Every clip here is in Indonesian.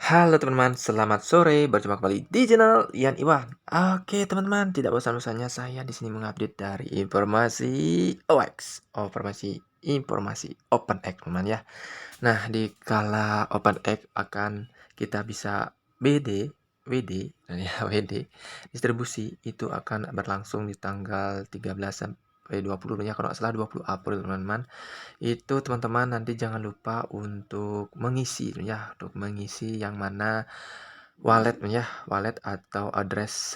Halo teman-teman, selamat sore. Berjumpa kembali di channel Ian Iwan. Oke teman-teman, tidak bosan-bosannya saya di sini mengupdate dari informasi OX, informasi OpenX teman ya. Nah, di kala OpenX akan kita bisa WD, nah ya WD distribusi itu akan berlangsung di tanggal 13 sampai 20 ya, kalau nggak salah 20 April teman-teman. Itu teman-teman nanti jangan lupa untuk mengisi ya, untuk mengisi yang mana wallet atau address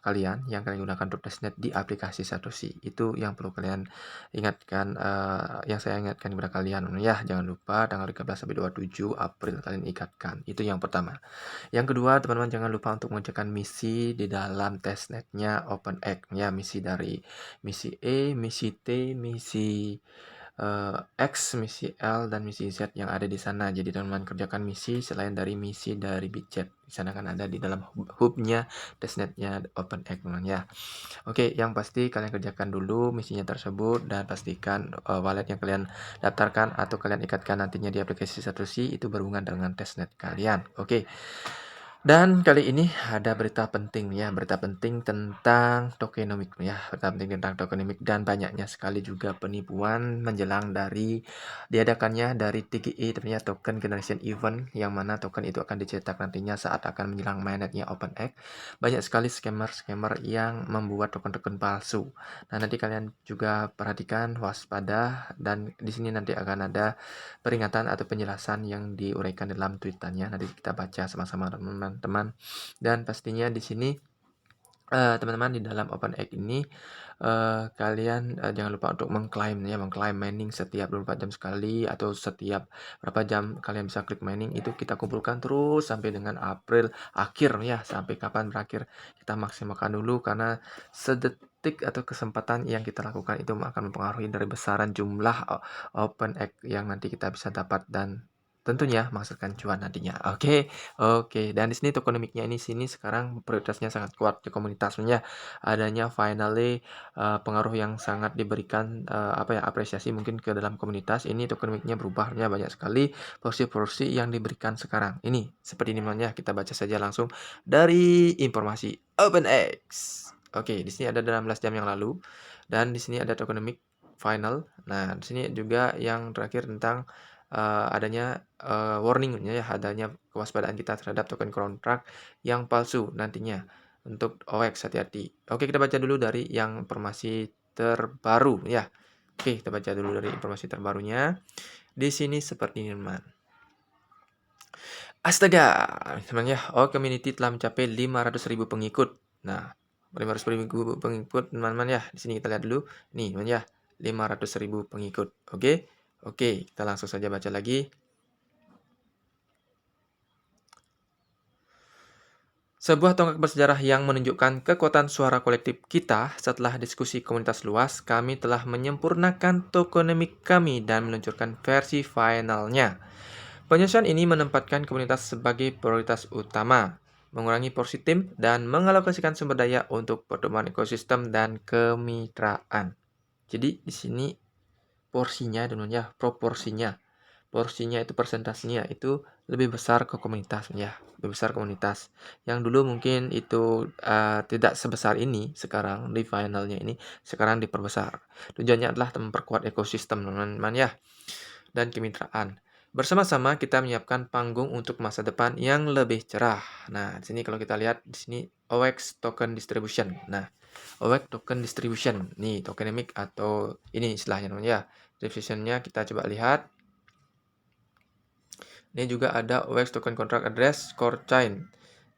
kalian yang kalian gunakan untuk testnet di aplikasi Satoshi. Itu yang perlu kalian ingatkan, yang saya ingatkan kepada kalian ya, jangan lupa tanggal 13 sampai 27 April kalian ikatkan. Itu yang pertama. Yang kedua, teman-teman jangan lupa untuk mengerjakan misi di dalam testnetnya OpenX ya, misi dari misi E, misi T, misi X, misi L, dan misi Z yang ada di sana. Jadi teman-teman kerjakan misi selain dari misi dari Bitjet. Di sana kan ada di dalam hubnya testnetnya OpenX teman ya. Oke, yang pasti kalian kerjakan dulu misinya tersebut dan pastikan wallet yang kalian daftarkan atau kalian ikatkan nantinya di aplikasi Satoshi itu berhubungan dengan testnet kalian. Oke. Dan kali ini ada berita penting ya, berita penting tentang tokenomic ya, berita penting tentang tokenomic dan banyaknya sekali juga penipuan menjelang dari diadakannya dari TGE tentunya token generation event yang mana token itu akan dicetak nantinya saat akan menjelang mainnetnya OpenX. Banyak sekali scammer-scammer yang membuat token-token palsu. Nah, nanti kalian juga perhatikan waspada dan di sini nanti akan ada peringatan atau penjelasan yang diuraikan dalam tweetannya. Nanti kita baca sama-sama teman-teman. Dan pastinya di sini teman-teman di dalam OpenX ini kalian jangan lupa untuk mengklaim mining setiap 24 jam sekali atau setiap berapa jam kalian bisa klik mining itu kita kumpulkan terus sampai dengan April akhir ya, sampai kapan berakhir kita maksimalkan dulu karena sedetik atau kesempatan yang kita lakukan itu akan mempengaruhi dari besaran jumlah OpenX yang nanti kita bisa dapat dan tentunya menghasilkan cuan nantinya. Oke. Oke, dan di sini tokenomicnya ini sini sekarang prioritasnya sangat kuat di komunitasnya. Adanya finally pengaruh yang sangat diberikan apresiasi mungkin ke dalam komunitas. Ini tokenomicnya berubahnya banyak sekali porsi-porsi yang diberikan sekarang. Ini seperti ini namanya. Kita baca saja langsung dari informasi OpenX. Oke, di sini ada 16 jam yang lalu dan di sini ada tokenomic final. Nah, di sini juga yang terakhir tentang adanya warning ya, adanya kewaspadaan kita terhadap token kontrak yang palsu nantinya untuk OX, hati-hati. Oke, kita baca dulu dari yang informasi terbaru ya. Oke, kita baca dulu dari informasi terbarunya. Di sini seperti ini teman. Astaga, teman ya. Oh, community telah mencapai 500.000 pengikut. Nah, 500.000 pengikut teman-teman ya. Di sini kita lihat dulu. Nih, teman ya. 500.000 pengikut. Oke. Oke, kita langsung saja baca lagi. Sebuah tonggak bersejarah yang menunjukkan kekuatan suara kolektif kita setelah diskusi komunitas luas, kami telah menyempurnakan tokenomic kami dan meluncurkan versi finalnya. Penyelesaian ini menempatkan komunitas sebagai prioritas utama, mengurangi porsi tim, dan mengalokasikan sumber daya untuk pertumbuhan ekosistem dan kemitraan. Jadi di sini porsinya ya, porsinya itu persentasenya itu lebih besar ke komunitas ya, lebih besar komunitas. Yang dulu mungkin itu tidak sebesar ini, sekarang di finalnya ini sekarang diperbesar. Tujuannya adalah memperkuat ekosistem teman-teman ya dan kemitraan. Bersama-sama kita menyiapkan panggung untuk masa depan yang lebih cerah. Nah, di sini kalau kita lihat di sini OX token distribution. Nah, OX token distribution. Nih, tokenomic atau ini istilahnya teman ya. Distributionnya kita coba lihat. Ini juga ada OX token contract address core chain.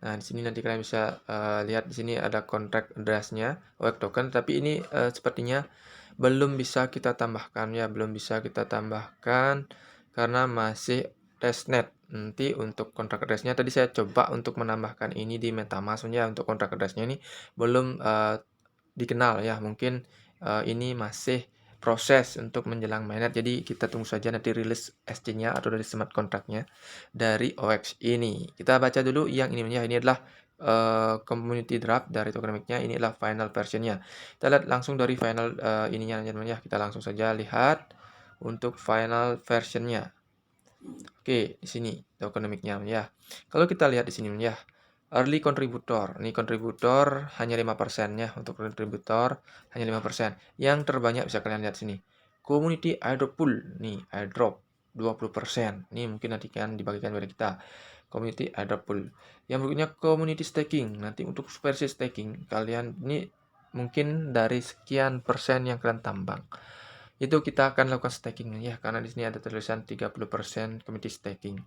Nah, di sini nanti kalian bisa lihat di sini ada contract address-nya OX token, tapi ini sepertinya belum bisa kita tambahkan ya, belum bisa kita tambahkan karena masih testnet. Nanti untuk contract address-nya tadi saya coba untuk menambahkan ini di MetaMask ya, untuk contract address-nya ini belum dikenal ya, mungkin ini masih proses untuk menjelang mainnet, jadi kita tunggu saja nanti rilis exchange-nya atau dari smart contract-nya dari OX ini. Kita baca dulu yang ini ya, ini adalah community draft dari tokenomic-nya, ini adalah final version-nya. Kita lihat langsung dari final ininya teman-teman ya, kita langsung saja lihat untuk final version-nya. Oke, di sini tokenomics-nya ya. Kalau kita lihat di sini ya, early contributor. Ini kontributor hanya 5% ya, untuk kontributor hanya 5%. Yang terbanyak bisa kalian lihat sini. Community airdrop pool. Nih, airdrop 20%. Ini mungkin nanti kan dibagikan pada kita. Community airdrop pool. Yang berikutnya community staking. Nanti untuk versi staking kalian ini mungkin dari sekian persen yang kalian tambang itu kita akan lakukan staking ya, karena di sini ada tulisan 30% community staking.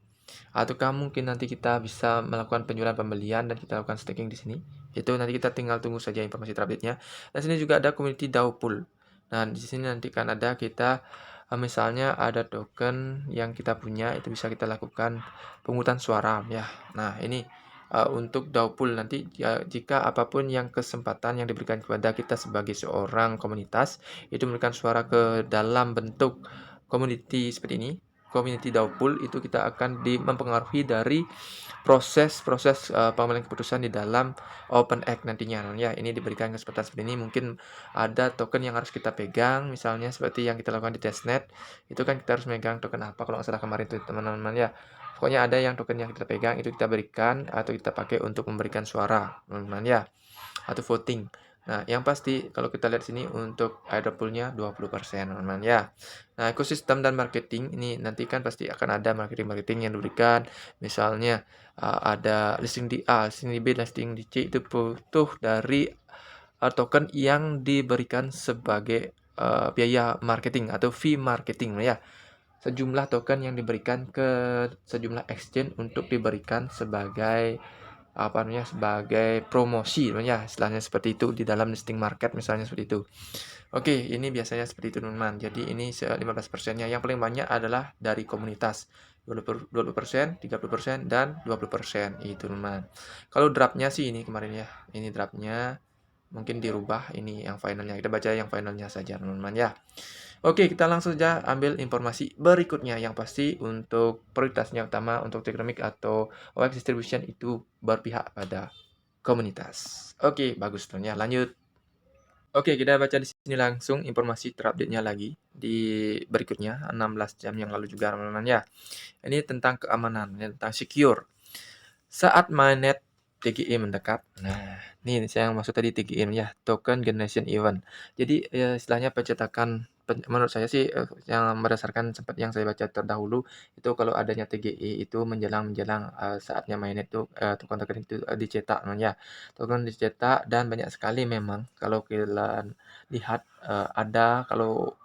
Ataukah mungkin nanti kita bisa melakukan penjualan pembelian dan kita lakukan staking di sini. Itu nanti kita tinggal tunggu saja informasi terupdate-nya. Dan sini juga ada community DAO pool. Nah, di sini nanti kan ada kita misalnya ada token yang kita punya itu bisa kita lakukan pungutan suara ya. Nah, ini untuk DAO pool nanti jika apapun yang kesempatan yang diberikan kepada kita sebagai seorang komunitas itu memberikan suara ke dalam bentuk community seperti ini, community DAO pool, itu kita akan mempengaruhi dari proses-proses pengambilan keputusan di dalam OpenX nantinya. Nah, ya, ini diberikan kesempatan seperti ini. Mungkin ada token yang harus kita pegang, misalnya seperti yang kita lakukan di testnet. Itu kan kita harus megang token apa kalau nggak salah kemarin itu teman-teman ya. Pokoknya ada yang token yang kita pegang itu kita berikan atau kita pakai untuk memberikan suara, teman-teman ya, atau voting. Nah, yang pasti kalau kita lihat sini untuk airdrop pool-nya 20%, teman-teman ya. Nah, ekosistem dan marketing ini nanti kan pasti akan ada marketing-marketing yang diberikan. Misalnya ada listing di A, listing di B, listing di C itu butuh dari token yang diberikan sebagai biaya marketing atau fee marketing ya. Sejumlah token yang diberikan ke sejumlah exchange untuk diberikan sebagai apa namanya sebagai promosi ya istilahnya seperti itu di dalam listing market misalnya seperti itu. Oke, ini biasanya seperti itu teman-teman. Jadi ini 15%-nya yang paling banyak adalah dari komunitas. 20%, 30% dan 20% itu teman-teman. Kalau draftnya sih ini kemarin ya. Ini draftnya mungkin dirubah, ini yang finalnya. Kita baca yang finalnya saja teman-teman ya. Oke, kita langsung saja ambil informasi berikutnya. Yang pasti untuk prioritasnya utama untuk Technomic atau OX distribution itu berpihak pada komunitas. Oke, bagus teman ya. Lanjut. Oke, kita baca di sini langsung informasi terupdate-nya lagi di berikutnya 16 jam yang lalu juga teman-teman ya. Ini tentang keamanan, ini tentang secure. Saat mainnet TGE mendekat, nah ini saya yang maksud tadi TGE ya, Token Generation Event. Jadi istilahnya pencetakan, menurut saya sih yang berdasarkan sempat yang saya baca terdahulu itu kalau adanya TGE itu menjelang saatnya mainnet itu token-token itu dicetak ya. Token dicetak dan banyak sekali memang kalau kalian lihat ada kalau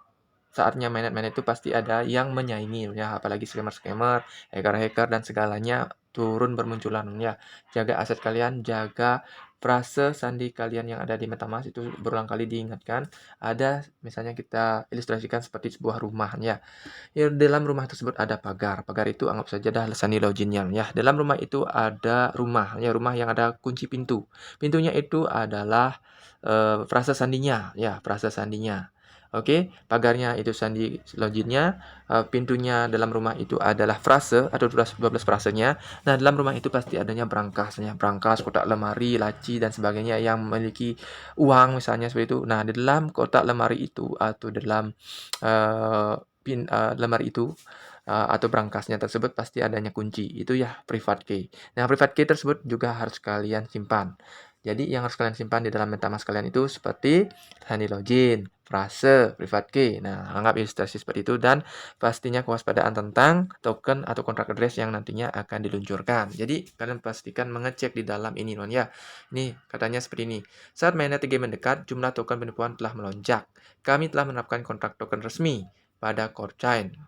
saatnya mainnet-mainnet itu pasti ada yang menyaingi ya, apalagi scammer-scammer, hacker-hacker dan segalanya turun bermunculan ya. Jaga aset kalian, jaga frase sandi kalian yang ada di MetaMask itu berulang kali diingatkan. Ada misalnya kita ilustrasikan seperti sebuah rumah ya. Ya dalam rumah tersebut ada pagar. Pagar itu anggap saja dah sandi loginnya ya. Dalam rumah itu ada rumah ya, rumah yang ada kunci pintu. Pintunya itu adalah frase sandinya ya, frase sandinya. Oke, pagarnya itu sandi loginnya, pintunya dalam rumah itu adalah frase atau 12 frasenya. Nah, dalam rumah itu pasti adanya brankas, brankas, kotak lemari, laci dan sebagainya yang memiliki uang misalnya seperti itu. Nah, di dalam kotak lemari itu atau dalam lemari itu atau brankasnya tersebut pasti adanya kunci. Itu ya private key. Nah, private key tersebut juga harus kalian simpan. Jadi yang harus kalian simpan di dalam MetaMask kalian itu seperti handy login, frase, private key. Nah, anggap ilustrasi seperti itu dan pastinya kewaspadaan tentang token atau kontrak address yang nantinya akan diluncurkan. Jadi, kalian pastikan mengecek di dalam ini, teman ya. Ini katanya seperti ini. Saat mainnet game mendekat, jumlah token penipuan telah melonjak. Kami telah menerapkan kontrak token resmi pada Core Chain.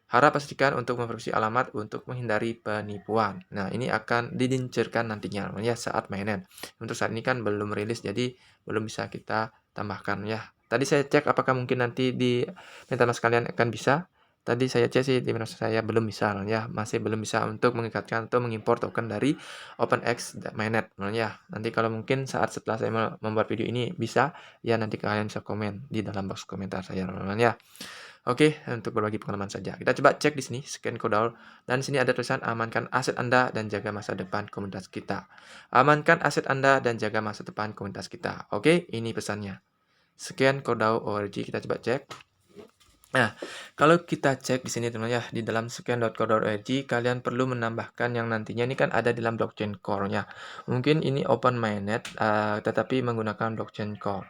Harap pastikan untuk memverifikasi alamat untuk menghindari penipuan. Nah, ini akan diluncurkan nantinya ya saat mainnet. Untuk saat ini kan belum rilis jadi belum bisa kita tambahkan ya. Tadi saya cek apakah mungkin nanti di MetaMask kalian akan bisa. Tadi saya cek sih di MetaMask saya belum bisa ya, masih belum bisa untuk mengikatkan atau mengimpor token dari OpenX mainnet ya. Nanti kalau mungkin saat setelah saya membuat video ini bisa ya nanti kalian bisa komen di dalam box komentar saya teman-teman ya. Oke, untuk berbagi pengalaman saja. Kita coba cek di sini, scan kodaul. Dan di sini ada tulisan amankan aset Anda dan jaga masa depan komunitas kita. Amankan aset Anda dan jaga masa depan komunitas kita. Oke, ini pesannya. Scan kodaul.org, kita coba cek. Nah, kalau kita cek di sini teman-teman ya, di dalam scan.co.id kalian perlu menambahkan yang nantinya ini kan ada di dalam blockchain core-nya. Mungkin ini open mainnet, tetapi menggunakan blockchain core.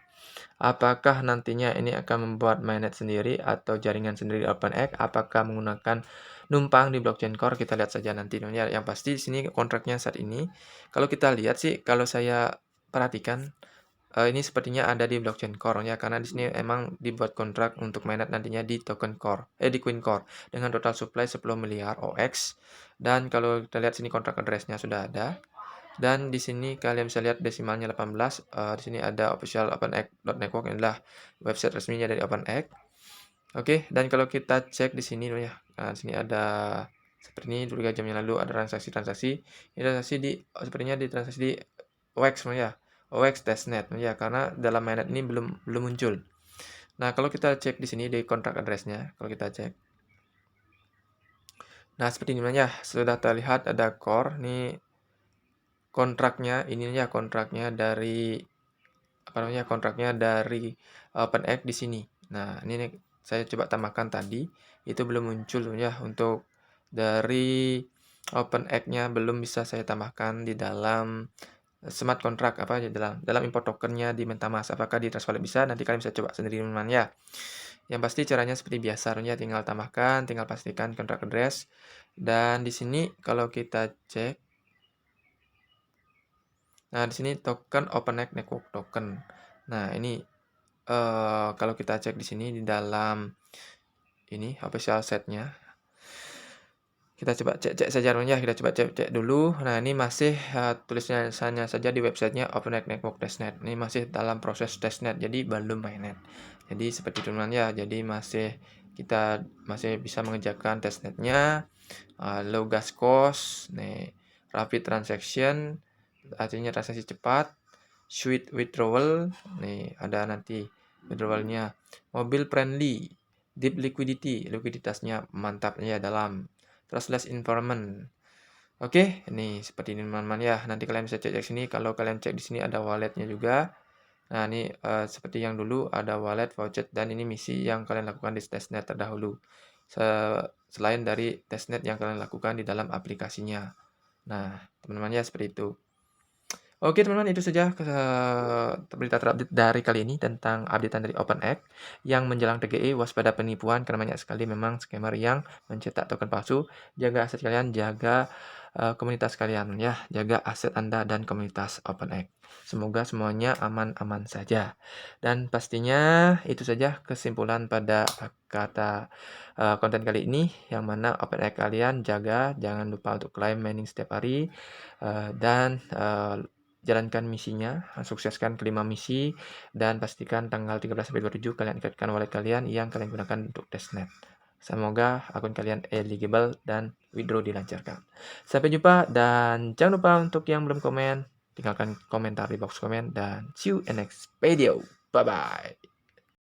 Apakah nantinya ini akan membuat mainnet sendiri atau jaringan sendiri OpenX? Apakah menggunakan numpang di blockchain core? Kita lihat saja nanti teman-teman ya. Yang pasti di sini kontraknya saat ini, kalau kita lihat sih, kalau saya perhatikan, ini sepertinya ada di blockchain core ya, karena di sini emang dibuat kontrak untuk mainnet nantinya di token core, di Queen Core dengan total supply 10 miliar OX. Dan kalau kita lihat sini kontrak address-nya sudah ada. Dan di sini kalian bisa lihat desimalnya 18. Di sini ada official OpenX.network, ini adalah website resminya dari OpenX. Oke, dan kalau kita cek di sini ya, di sini ada seperti ini 3 jam yang lalu ada transaksi-transaksi. Ini transaksi di sepertinya di transaksi di OX ya. OX testnet ya, karena dalam mainnet ini belum muncul. Nah, kalau kita cek di sini di kontrak address-nya, kalau kita cek. Nah, seperti ini ya, sudah terlihat ada core nih kontraknya, ininya kontraknya dari kontraknya dari OpenX di sini. Nah, ini nih, saya coba tambahkan tadi, itu belum muncul ya untuk dari OpenX-nya belum bisa saya tambahkan di dalam smart contract dalam import tokennya di MetaMask. Apakah di Trust Wallet bisa? Nanti kalian bisa coba sendiri teman-teman ya. Yang pasti caranya seperti biasa ya, tinggal tambahkan, tinggal pastikan contract address. Dan di sini kalau kita cek, nah di sini token OpenX Network Token. Nah, ini kalau kita cek di sini di dalam ini official setnya, kita coba cek saja ya, kita coba cek dulu. Nah, ini masih tulisannya saja di websitenya OpenX Network Testnet. Ini masih dalam proses testnet, jadi belum mainnet. Jadi seperti itu teman ya. Jadi kita masih bisa mengerjakan testnetnya, low gas cost, nih, rapid transaction, artinya transaksi cepat, swift withdrawal, nih ada nanti withdrawalnya, mobile friendly, deep liquidity, likuiditasnya mantap ya dalam trustless environment. Oke, ini seperti ini teman-teman ya. Nanti kalian bisa cek sini. Kalau kalian cek di sini ada walletnya juga. Nah, ini seperti yang dulu ada wallet, voucher, dan ini misi yang kalian lakukan di testnet terdahulu. Selain dari testnet yang kalian lakukan di dalam aplikasinya. Nah, teman-teman ya seperti itu. Oke teman-teman, itu saja berita terupdate dari kali ini tentang updatean dari OpenX yang menjelang TGE. Waspada penipuan karena banyak sekali memang scammer yang mencetak token palsu. Jaga aset kalian, jaga komunitas kalian ya, jaga aset Anda dan komunitas OpenX. Semoga semuanya aman-aman saja. Dan pastinya itu saja kesimpulan pada kata konten kali ini, yang mana OpenX kalian jaga, jangan lupa untuk claim mining setiap hari, dan jalankan misinya, sukseskan kelima misi, dan pastikan tanggal 13-27 kalian ikatkan wallet kalian yang kalian gunakan untuk testnet. Semoga akun kalian eligible dan withdraw dilancarkan. Sampai jumpa, dan jangan lupa untuk yang belum komen, tinggalkan komentar di box komen, dan see you in next video. Bye-bye.